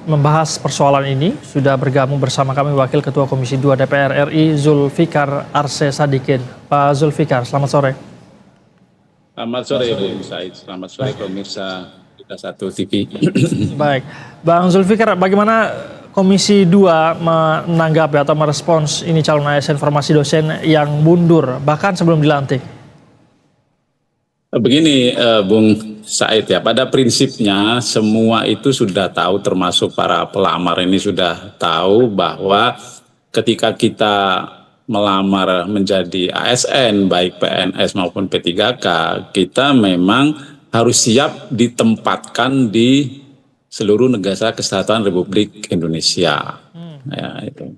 membahas persoalan ini sudah bergabung bersama kami Wakil Ketua Komisi 2 DPR RI Zulfikar Arse Sadikin. Pak Zulfikar, selamat sore. Selamat sore Bung Said, selamat sore pemirsa Kita Satu TV. Baik, Bang Zulfikar, bagaimana Komisi 2 menanggapi atau merespons ini calon ASN formasi dosen yang mundur bahkan sebelum dilantik? Begini Bung Said ya, pada prinsipnya semua itu sudah tahu, termasuk para pelamar ini sudah tahu bahwa ketika kita melamar menjadi ASN baik PNS maupun P3K, kita memang harus siap ditempatkan di seluruh negara kesatuan Republik Indonesia. Ya, itu.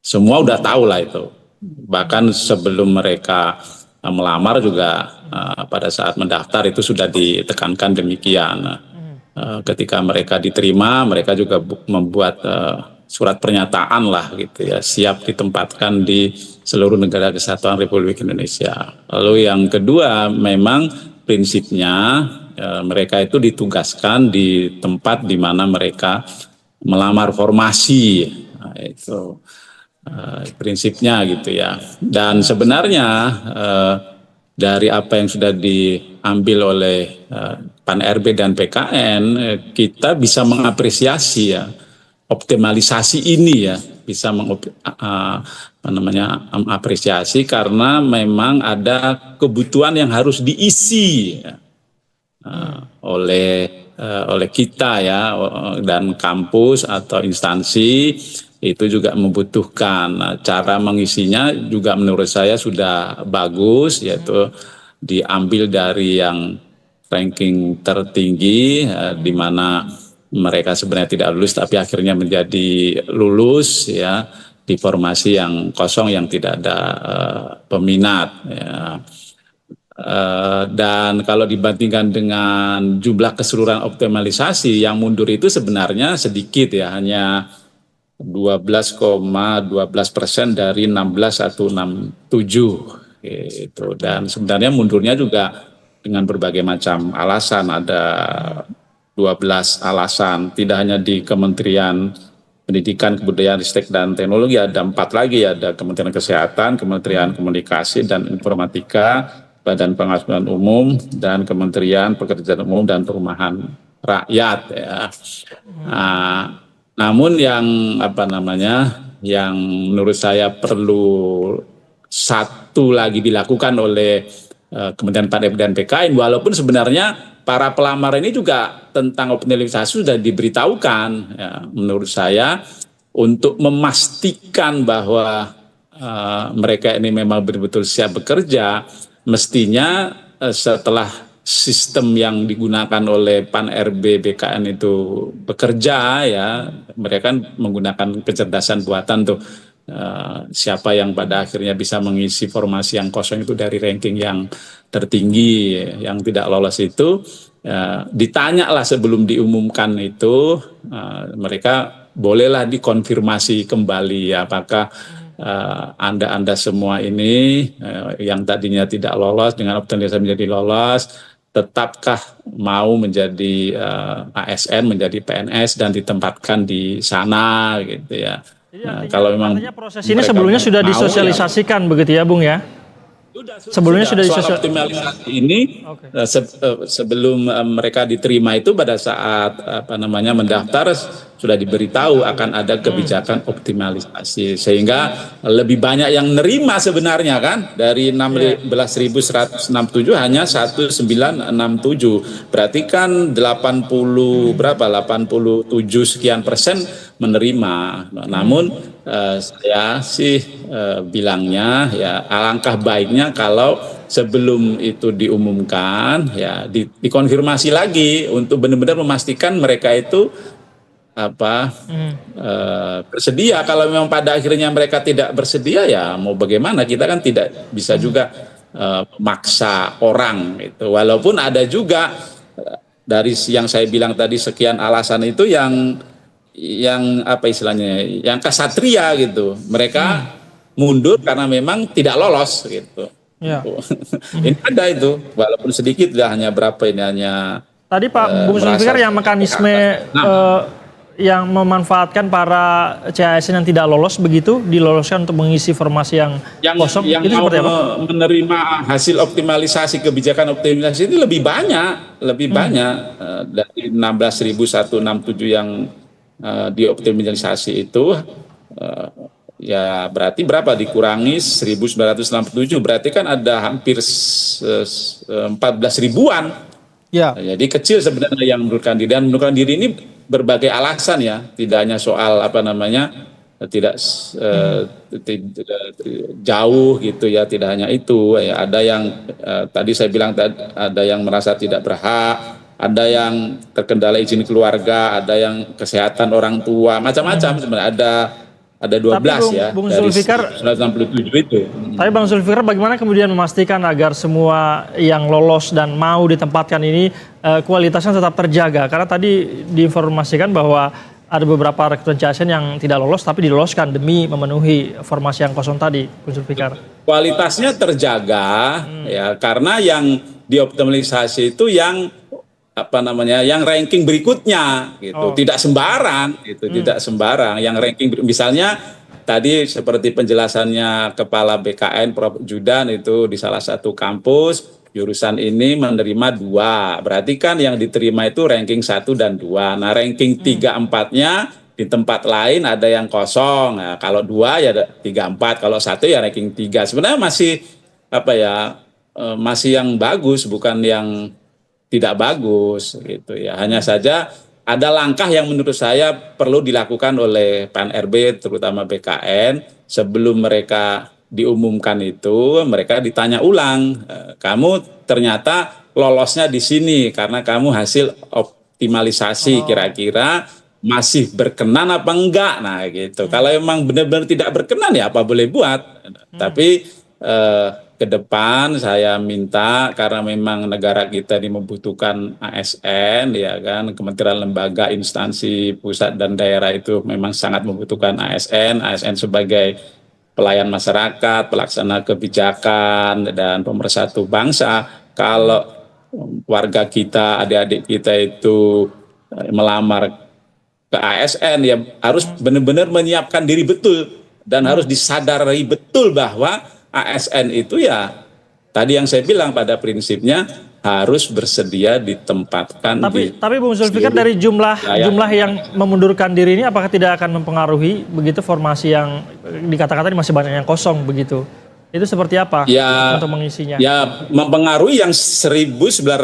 Semua udah tahu lah itu. Bahkan sebelum mereka melamar juga pada saat mendaftar itu sudah ditekankan demikian. Ketika mereka diterima, mereka juga membuat surat pernyataan lah gitu ya, siap ditempatkan di seluruh negara kesatuan Republik Indonesia. Lalu yang kedua, memang prinsipnya mereka itu ditugaskan di tempat di mana mereka melamar formasi. Nah, itu prinsipnya gitu ya. Dan sebenarnya dari apa yang sudah diambil oleh PAN RB dan PKN, kita bisa mengapresiasi ya optimalisasi ini ya, bisa mengapresiasi karena memang ada kebutuhan yang harus diisi ya, oleh kita ya, dan kampus atau instansi itu juga membutuhkan. Cara mengisinya juga menurut saya sudah bagus, yaitu diambil dari yang ranking tertinggi di mana mereka sebenarnya tidak lulus tapi akhirnya menjadi lulus ya, di formasi yang kosong yang tidak ada peminat ya. Dan kalau dibandingkan dengan jumlah keseluruhan optimalisasi yang mundur itu sebenarnya sedikit ya, hanya 12,12% dari 16.167 gitu. Dan sebenarnya mundurnya juga dengan berbagai macam alasan, ada 12 alasan, tidak hanya di Kementerian Pendidikan, Kebudayaan, Ristek dan Teknologi, ada 4 lagi, ada Kementerian Kesehatan, Kementerian Komunikasi dan Informatika, Badan Pengawasan Umum, dan Kementerian Pekerjaan Umum dan Perumahan Rakyat ya. Namun yang yang menurut saya perlu satu lagi dilakukan oleh Kementerian PAN RB dan PKN, walaupun sebenarnya para pelamar ini juga tentang optimalisasi sudah diberitahukan ya, menurut saya untuk memastikan bahwa mereka ini memang betul-betul siap bekerja, mestinya setelah sistem yang digunakan oleh PAN RB BKN itu bekerja ya, mereka kan menggunakan kecerdasan buatan tuh, siapa yang pada akhirnya bisa mengisi formasi yang kosong itu dari ranking yang tertinggi, yang tidak lolos itu ditanyalah sebelum diumumkan itu, mereka bolehlah dikonfirmasi kembali apakah Anda semua ini yang tadinya tidak lolos dengan optimalisasi menjadi lolos, tetapkah mau menjadi ASN, menjadi PNS dan ditempatkan di sana gitu ya. Kalau memang proses ini sebelumnya sudah disosialisasikan begitu ya, Bung ya? Sebelumnya sudah soal optimalisasi ini sebelum mereka diterima itu pada saat mendaftar sudah diberitahu akan ada kebijakan optimalisasi, sehingga lebih banyak yang nerima sebenarnya kan, dari 16.167 hanya 1967, berarti kan 87 sekian persen menerima. Namun saya sih bilangnya ya alangkah baiknya kalau sebelum itu diumumkan ya dikonfirmasi lagi untuk benar-benar memastikan mereka itu bersedia. Kalau memang pada akhirnya mereka tidak bersedia ya mau bagaimana, kita kan tidak bisa juga maksa orang itu. Walaupun ada juga dari yang saya bilang tadi sekian alasan itu yang yang kasatria gitu, mereka mundur karena memang tidak lolos gitu. Ya. Ini ada itu, walaupun sedikit lah, hanya berapa ini, hanya tadi Pak Bung Zulfikar yang mekanisme yang memanfaatkan para CASN yang tidak lolos begitu diloloskan untuk mengisi formasi yang kosong, yang itu mau seperti apa? menerima hasil optimalisasi kebijakan optimalisasi itu lebih banyak dari 16.167 yang dioptimalisasi itu, ya berarti berapa dikurangi 1.967, berarti kan ada hampir 14 ribuan. Ya. Jadi kecil sebenarnya yang mengundurkan diri, dan mengundurkan diri ini berbagai alasan ya, tidak hanya soal tidak jauh gitu ya, tidak hanya itu ya, ada yang tadi saya bilang ada yang merasa tidak berhak, ada yang terkendala izin keluarga, ada yang kesehatan orang tua, macam-macam sebenarnya ada 12 Tapi ya Bung dari Zulfikar, 167 itu. tapi Bang Zulfikar, bagaimana kemudian memastikan agar semua yang lolos dan mau ditempatkan ini kualitasnya tetap terjaga? Karena tadi diinformasikan bahwa ada beberapa rekrutan CASN yang tidak lolos tapi diloloskan demi memenuhi formasi yang kosong tadi, Bung Zulfikar. Kualitasnya terjaga ya, karena yang dioptimalisasi itu yang yang ranking berikutnya gitu, tidak sembarang gitu, tidak sembarang yang ranking misalnya tadi seperti penjelasannya Kepala BKN Prof Judan itu di salah satu kampus jurusan ini menerima 2, berarti kan yang diterima itu ranking 1 dan 2. Nah ranking 3-4-nya di tempat lain ada yang kosong. Nah, kalau 2 ya 3-4, kalau 1 ya ranking 3. Sebenarnya masih masih yang bagus, bukan yang tidak bagus gitu ya. Hanya saja ada langkah yang menurut saya perlu dilakukan oleh PAN-RB terutama BKN sebelum mereka diumumkan itu, mereka ditanya ulang, kamu ternyata lolosnya di sini karena kamu hasil optimalisasi, kira-kira masih berkenan apa enggak? Nah gitu. Kalau emang benar-benar tidak berkenan ya apa boleh buat. Tapi ke depan saya minta, karena memang negara kita ini membutuhkan ASN ya kan, kementerian, lembaga, instansi pusat dan daerah itu memang sangat membutuhkan ASN sebagai pelayan masyarakat, pelaksana kebijakan dan pemersatu bangsa. Kalau warga kita, adik-adik kita itu melamar ke ASN ya harus benar-benar menyiapkan diri betul dan harus disadari betul bahwa ASN itu ya tadi yang saya bilang pada prinsipnya harus bersedia ditempatkan. Tapi Bung Zulfikar, dari jumlah yang memundurkan diri ini apakah tidak akan mempengaruhi begitu formasi yang dikatakan masih banyak yang kosong begitu? Itu seperti apa ya, untuk mengisinya? Ya mempengaruhi yang 1967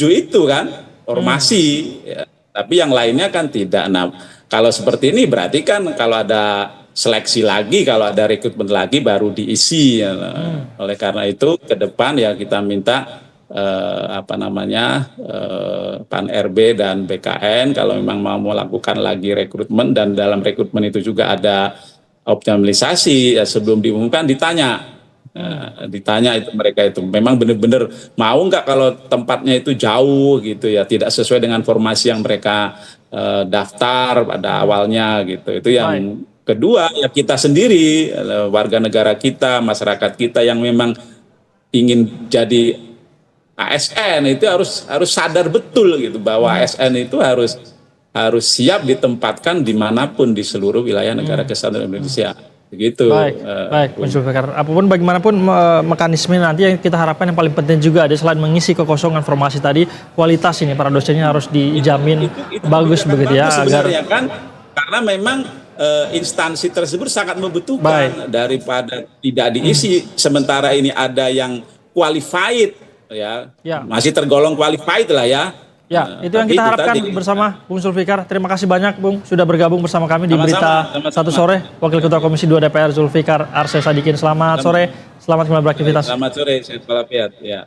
itu kan formasi, ya. Tapi yang lainnya kan tidak. Nah kalau seperti ini berarti kan kalau ada seleksi lagi, kalau ada rekrutmen lagi baru diisi. Oleh karena itu ke depan ya kita minta PAN-RB dan BKN kalau memang mau melakukan lagi rekrutmen, dan dalam rekrutmen itu juga ada optimalisasi ya, sebelum diumumkan ditanya. Ditanya itu mereka itu memang benar-benar mau nggak kalau tempatnya itu jauh gitu ya, tidak sesuai dengan formasi yang mereka daftar pada awalnya gitu. Itu yang kedua ya, kita sendiri warga negara kita, masyarakat kita yang memang ingin jadi ASN itu harus sadar betul gitu bahwa ASN itu harus siap ditempatkan dimanapun di seluruh wilayah negara kesatuan Indonesia. Begitu. Baik, Bung Zulfikar. Apapun bagaimanapun mekanisme nanti yang kita harapkan yang paling penting juga ada, selain mengisi kekosongan formasi tadi, kualitas ini para dosennya harus dijamin itu bagus begitu ya, agar kan karena memang instansi tersebut sangat membutuhkan daripada tidak diisi. Sementara ini ada yang qualified ya, masih tergolong qualified lah ya. Ya, itu yang kita harapkan bersama Bung Zulfikar. Terima kasih banyak Bung sudah bergabung bersama kami di Berita Satu Sore. Wakil Ketua Komisi 2 DPR Zulfikar Arsy Sadikin. Selamat sore, selamat kembali beraktivitas. Selamat sore, sehat walafiat. Ya.